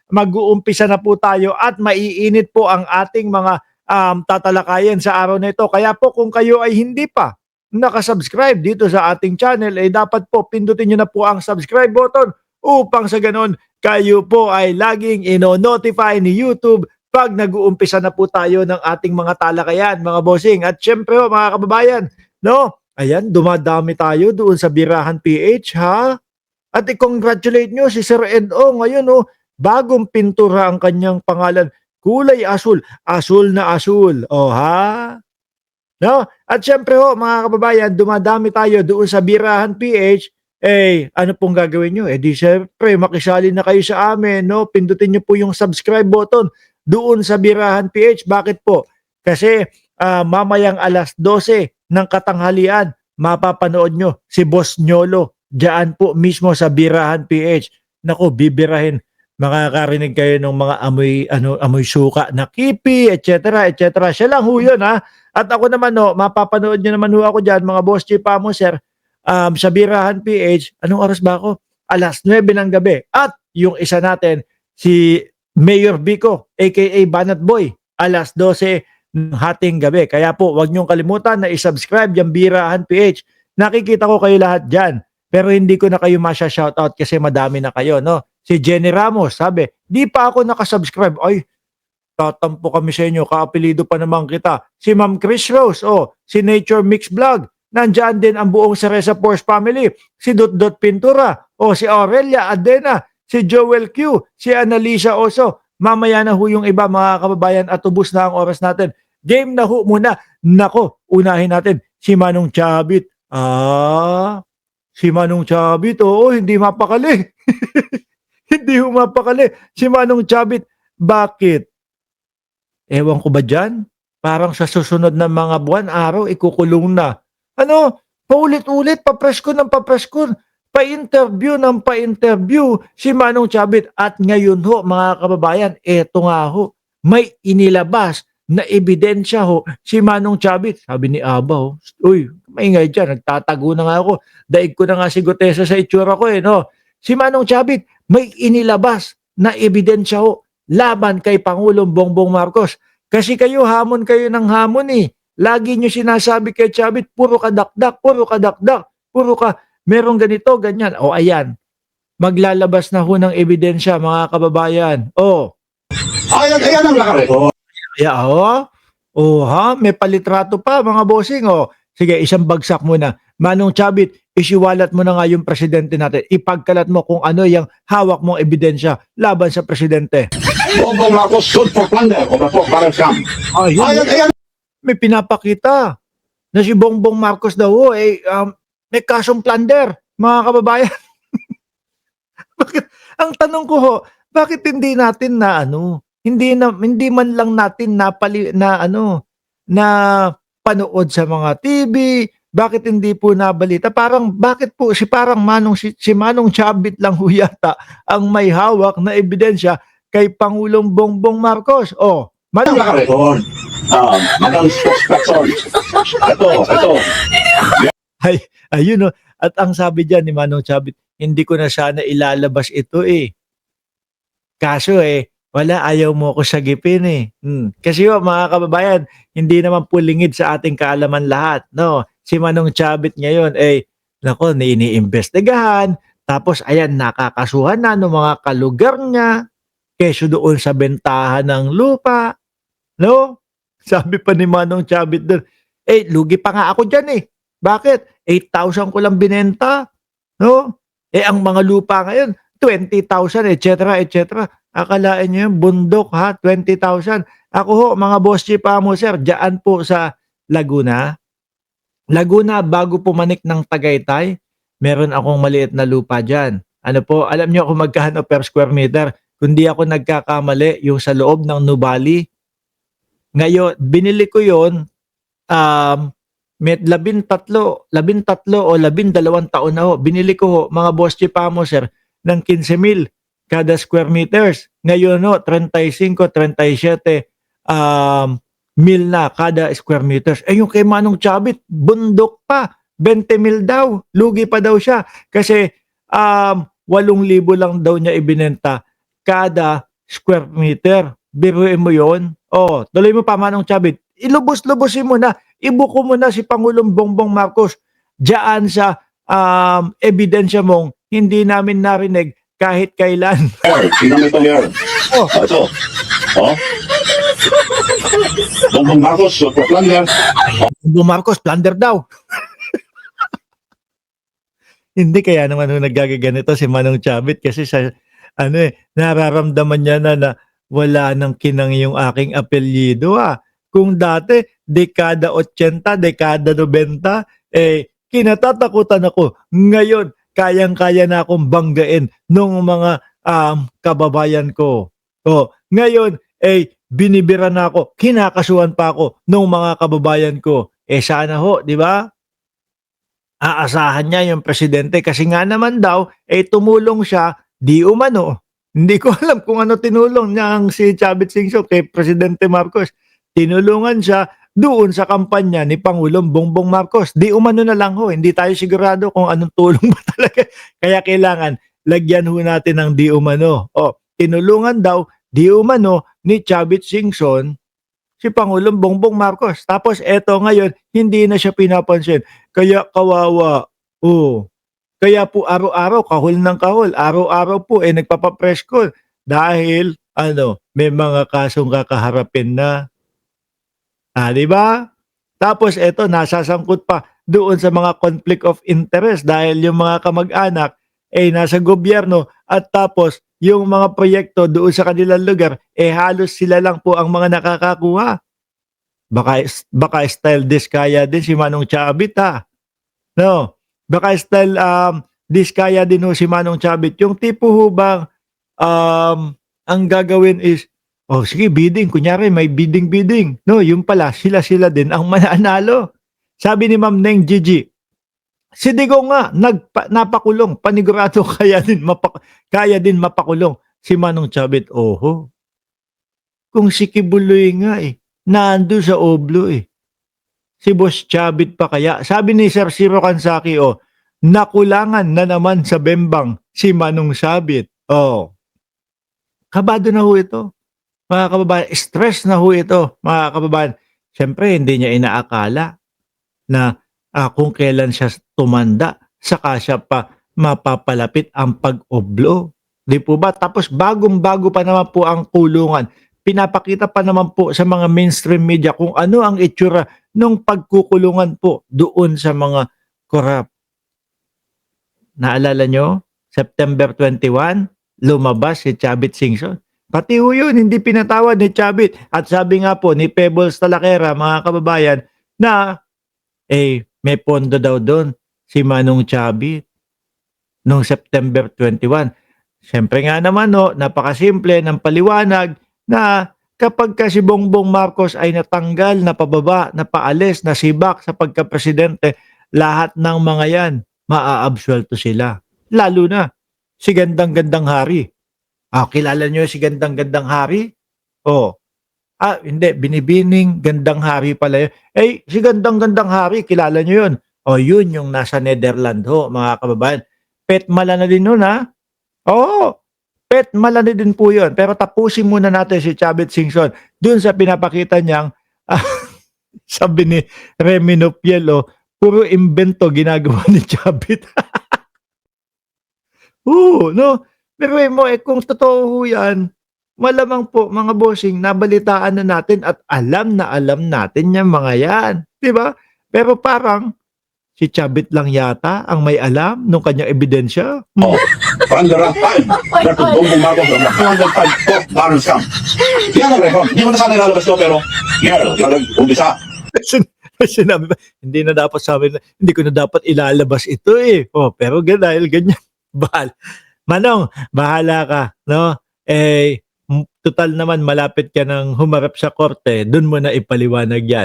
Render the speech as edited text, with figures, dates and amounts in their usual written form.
mag-uumpisa na po tayo at maiinit po ang ating mga tatalakayan sa araw na ito. Kaya po kung kayo ay hindi pa nakasubscribe dito sa ating channel, ay dapat po pindutin nyo na po ang subscribe button upang sa ganon kayo po ay laging ino-notify ni YouTube pag nag-uumpisa na po tayo ng ating mga talakayan, mga bossing. At syempre mga kababayan, no? Ayan, dumadami tayo doon sa Birahan PH, ha? At i-congratulate nyo si Sir Edo ngayon, oh, bagong pintura ang kanyang pangalan. Kulay asul, asul na asul. Oh, ha? No? At syempre ho, mga kababayan, dumadami tayo doon sa Birahan PH. Eh, ano pong gagawin nyo? Eh, di syempre, makisali na kayo sa amin, no? Pindutin nyo po yung subscribe button doon sa Birahan PH. Bakit po? Kasi mamayang alas 12 ng katanghalian, mapapanood nyo si Boss Nyolo diyan po mismo sa Birahan PH. Naku, bibirahin. Makakarinig kayo ng mga amoy suka na kipi, etc. etc. Siya lang ho yun, ha? At ako naman, no, mapapanood nyo naman ho ako dyan, mga Boss Chief Pamo, sir, sa Birahan PH. Anong oras ba ako? Alas 9 ng gabi. At yung isa natin, si Mayor Vico, aka Banat Boy, alas 12 ng hating gabi. Kaya po, wag niyong kalimutan na isubscribe yung Birahan PH. Nakikita ko kayo lahat dyan. Pero hindi ko na kayo masya-shoutout kasi madami na kayo, no? Si Jenny Ramos, sabi, di pa ako nakasubscribe. Ay, tatampo kami sa inyo, kaapelido pa naman kita. Si Ma'am Chris Rose, oh, si Nature Mix Vlog, nandyan din ang buong Cereza Force family, si Dot Pintura, oh, si Aurelia Adena, si Joel Q, si Annalisa Oso. Mamaya na ho yung iba, mga kababayan, at ubus na ang oras natin. Game na ho muna. Nako, unahin natin si Manong Chabit. Si Manong Chabit, oo, hindi mapakali. Hindi ho mapakali. Si Manong Chabit, bakit? Ewan ko ba dyan? Parang sa susunod na mga buwan, araw, ikukulong na. Ano? Paulit-ulit, papresko ng papresko. Pa-interview ng pa-interview si Manong Chabit. At ngayon ho, mga kababayan, eto nga ho, may inilabas na ebidensya ho si Manong Chabit. Sabi ni Aba ho, uy, maingay dyan, nagtatago na nga ako. Daig ko na nga si Gutesa sa itsura ko eh, no? Si Manong Chabit, may inilabas na ebidensya ho laban kay Pangulong Bongbong Marcos. Kasi kayo, hamon kayo ng hamon eh. Lagi nyo sinasabi kay Chabit, puro ka dakdak, puro ka dakdak, puro ka, merong ganito, ganyan. O ayan, maglalabas na ho ng ebidensya, mga kababayan. O. Ayan ang nakarecord. Yeah, oh. Oh, ha? May palitrato pa, mga bossing. Oh. Sige, isang bagsak muna. Manong Chabit, isiwalat mo na nga yung presidente natin. Ipagkalat mo kung ano yung hawak mong ebidensya laban sa presidente. Bongbong Marcos stood for plunder of the fourth barrel scam. Ayan. May pinapakita na si Bongbong Marcos daw may kasong plunder, mga kababayan. Ang tanong ko ho, bakit hindi natin na hindi man lang natin na panood sa mga TV, bakit hindi po nabalita? Parang bakit po si Manong Chabit lang ho yata ang may hawak na ebidensya kay Pangulong Bongbong Marcos. Oh, Ang nakarecord. Madam spokesperson. Ito. Ayun, at ang sabi diyan ni Manong Chabit, hindi ko na sana ilalabas ito eh. Kaso wala, ayaw mo ko sagipin eh. Kasi mga kababayan, hindi naman po lingid sa ating kaalaman lahat, no? Si Manong Chabit ngayon nako, iniimbestigahan, tapos ayan, nakakasuhan na ng mga kalugar niya, keso doon sa bentahan ng lupa, no? Sabi pa ni Manong Chabit doon, lugi pa nga ako dyan eh. Bakit? 8,000 ko lang binenta, no? Ang mga lupa ngayon, 20,000, etc., etc. Akalain nyo yung bundok, ha? 20,000. Ako ho, mga Boss Chief Pamo, sir, dyan po sa Laguna. Laguna, bago pumanik ng Tagaytay, meron akong maliit na lupa dyan. Ano po, alam nyo kung magkano per square meter? Kundi ako nagkakamali, yung sa loob ng Nubali. Ngayon, binili ko yun, may 13 o 12 taon na ho. Binili ko ho, mga Boss Chief Pamo, sir, ng 15,000 kada square meters. Ngayon no, 35, 37 mil na kada square meters. Yung kay Manong Chabit, bundok pa. 20,000 daw. Lugi pa daw siya. Kasi 8,000 lang daw niya ibinenta kada square meter. Biruin mo yun. Oh, tuloy mo pa, Manong Chabit. Ilubos-lubosin mo na. Ibuko mo na si Pangulong Bongbong Marcos diyan sa ebidensya mong hindi namin narinig kahit kailan. Tingnan mo ito, Mayor. Oh, Ito. Oh. Bongbong Marcos, shot for plunder. Bongbong Marcos, plunder daw. Hindi kaya naman nung nagagaganito si Manong Chabit kasi sa nararamdaman niya na wala nang kinang yung aking apelyido Kung dati dekada 80, dekada 90, kinatatakutan ako. Ngayon, kayang-kaya na akong banggain nung mga kababayan ko. Ngayon, binibira na ako, kinakasuhan pa ako nung mga kababayan ko. Sana ho, di ba? Aasahan niya yung presidente kasi nga naman daw tumulong siya di umano. Hindi ko alam kung ano tinulong niya si Chavit Singson kay Presidente Marcos. Tinulungan siya doon sa kampanya ni Pangulong Bongbong Marcos. Di umano na lang ho, hindi tayo sigurado kung anong tulong ba talaga. Kaya kailangan lagyan ho natin ng di umano. Tinulungan daw di umano ni Chavit Singson si Pangulong Bongbong Marcos. Tapos eto ngayon, hindi na siya pinapansin. Kaya kawawa. Kaya po araw-araw, kahol ng kahol. Araw-araw po nagpapa-press call. Dahil may mga kasong kakaharapin na. Di ba? Tapos eto, nasasangkot pa doon sa mga conflict of interest dahil yung mga kamag-anak nasa gobyerno at tapos yung mga proyekto doon sa kanilang lugar, halos sila lang po ang mga nakakakuha. Baka style diskaya din si Manong Chabit No? Baka style diskaya din ho si Manong Chabit. Yung tipo ho bang ang gagawin is, sige, bidding. Kunyari, may bidding. No, yung pala, sila din ang mananalo. Sabi ni Ma'am Neng Gigi, si Digong nga, napakulong. Panigurado kaya din mapakulong si Manong Chabit. Oho. Kung si Kibuloy nga nando sa Oblo Si Boss Chabit pa kaya. Sabi ni Sir Ciro Kansaki, nakulangan na naman sa bembang si Manong Chabit. Kabado na ho ito. Mga kababayan, stress na ho ito, mga kababayan. Siyempre, hindi niya inaakala na kung kailan siya tumanda, saka siya pa mapapalapit ang pag-oblo. Di po ba? Tapos bagong-bago pa naman po ang kulungan. Pinapakita pa naman po sa mga mainstream media kung ano ang itsura ng pagkukulungan po doon sa mga korap. Naalala nyo? September 21, lumabas si Chavit Singson. Pati ho yun, hindi pinatawad ni Chavit. At sabi nga po ni Pebbles Talakera, mga kababayan, na may pondo daw doon si Manong Chavit noong September 21. Siyempre nga naman napakasimple ng paliwanag na kapag si Bongbong Marcos ay natanggal, napababa, napaalis, nasibak sa pagka-presidente, lahat ng mga yan, maaabsuelto sila. Lalo na si Gandang-Gandang Hari. Kilala nyo si Gandang-Gandang Hari? Hindi, Binibining Gandang Hari pala yun. Si Gandang-Gandang Hari, kilala nyo yun? Yun yung nasa Netherlands mga kababayan. Pet mala na din nun Pet malani din po yun. Pero tapusin muna natin si Chavit Singson dun sa pinapakita niyang sabi ni Remy Nopiel, puro invento ginagawa ni Chavit. No? Pero kung totoo yan, malamang po mga bossing, nabalitaan na natin at alam natin yung mga yan. Diba? Pero parang si Chavit lang yata ang may alam nung kanyang ebidensya. Plunder ang time. Dr. Bongbong Marcos ang 205 top barrel scam. Yan ang record. Hindi mo na sana ilalabas to, pero yan ang umpisa. Sinabi ba, hindi na dapat sabi na, hindi ko na dapat ilalabas ito pero dahil ganyan, Manong, bahala ka, no? Total naman malapit ka nang humarap sa korte, dun mo na ipaliwanag yan.